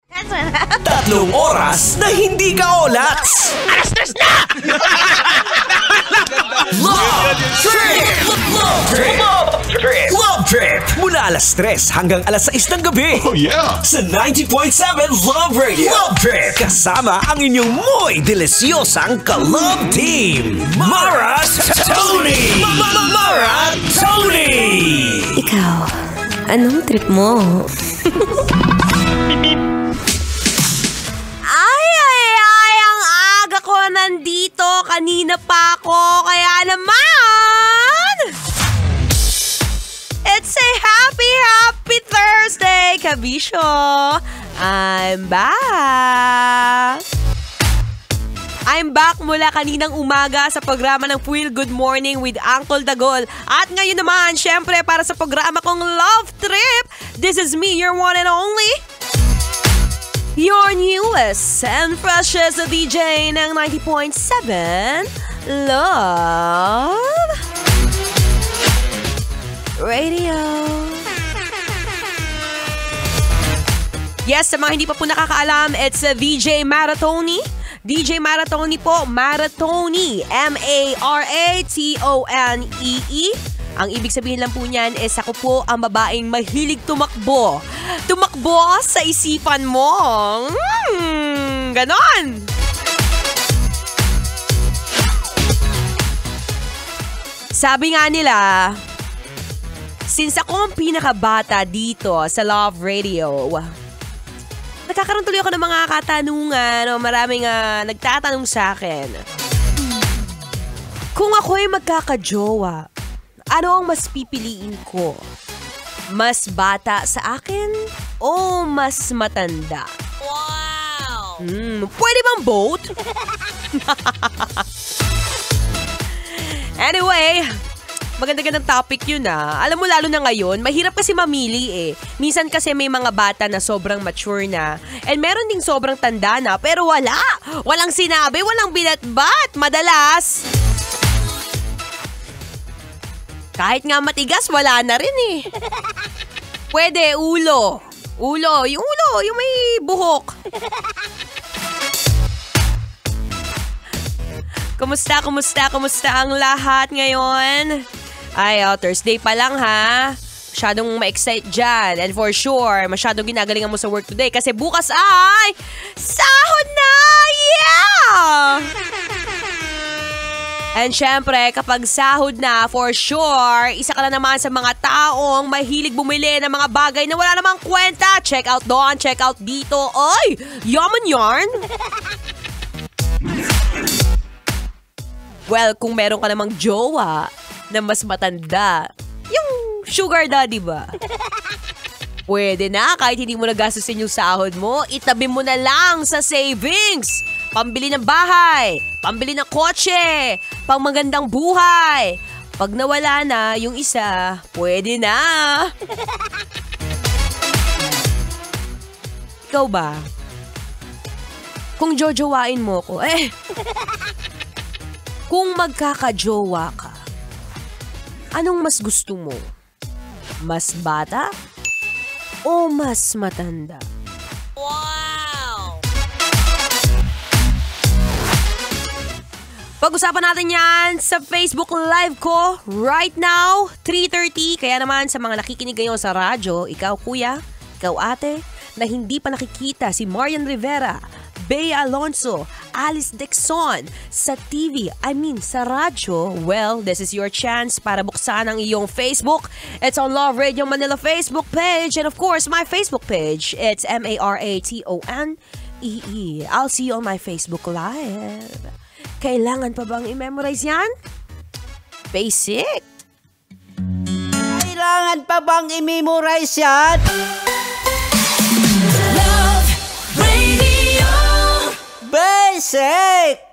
3 oras na hindi ka olats. Alas 3 na! Love Trip! Love Trip! Love Trip! Mula alas 3 hanggang alas 6 ng gabi. Oh yeah! Sa 90.7 Love Radio. Love Trip! Kasama ang inyong muy deliciosang ka-love team. Mara Tony! Mara Tony! Ikaw, anong trip mo? Ang aga ko nandito. Kanina pa ako. Kaya naman, it's a happy Thursday, Kabisyo. I'm back mula kaninang umaga sa programa ng Feel Good Morning with Uncle Dagol. At ngayon naman, syempre, para sa programa kong Love Trip, this is me, your one and only, your newest and freshest DJ ng 90.7 Love Radio. Yes, sa mga hindi pa po nakakaalam, it's VJ Maratoni. DJ Maratoni po, Maratoni, M-A-R-A-T-O-N-E-E. Ang ibig sabihin lang po niyan is ako po ang babaeng mahilig tumakbo. Tumakbo sa isipan mo. Ganon. Sabi nga nila, since ako ang pinakabata dito sa Love Radio, nagkakaroon tuloy ako ng mga katanungan o maraming nagtatanong sa akin. Kung ako'y magkakajowa, ano ang mas pipiliin ko? Mas bata sa akin o mas matanda? Wow! Pwede bang both? Anyway, maganda-gandang topic yun Alam mo, lalo na ngayon, mahirap kasi mamili eh. Minsan kasi may mga bata na sobrang mature na. And meron ding sobrang tanda na, pero wala. Walang sinabi, walang binatbat. Madalas, kahit nga matigas, wala na rin eh. Pwede, ulo. Ulo, yung may buhok. Kumusta ang lahat ngayon? Ay, Thursday pa lang ha. Masyadong ma-excite dyan. And for sure, masyadong ginagalingan mo sa work today. Kasi bukas ay sahod na! Yeah! And syempre, kapag sahod na, for sure, isa ka na naman sa mga taong mahilig bumili ng mga bagay na wala namang kwenta. Check out doon, check out dito. Ay! Yaman yarn! Well, kung meron ka namang jowa na mas matanda, yung sugar daddy ba? Pwede na, kahit hindi mo nagastusin yung sahod mo, itabi mo na lang sa savings. Pambili ng bahay, pambili ng kotse, pang magandang buhay. Pag nawala na yung isa, pwede na. Ikaw ba? Kung jojowain mo ko, kung magkakajowa ka, anong mas gusto mo? Mas bata o mas matanda? Wow! Pag-usapan natin yan sa Facebook Live ko right now, 3:30. Kaya naman sa mga nakikinig ngayon sa radyo, ikaw kuya, ikaw ate, na hindi pa nakikita si Marian Rivera, Bea Alonso, Alice Dixon sa TV, sa radyo, well, this is your chance para buksan ang iyong Facebook. It's on Love Radio Manila Facebook page and of course, my Facebook page. It's MARATONEE. I'll see you on my Facebook Live. Kailangan pa bang i-memorize yan? Basic. Kailangan pa bang i-memorize yan? Love Radio. Basic!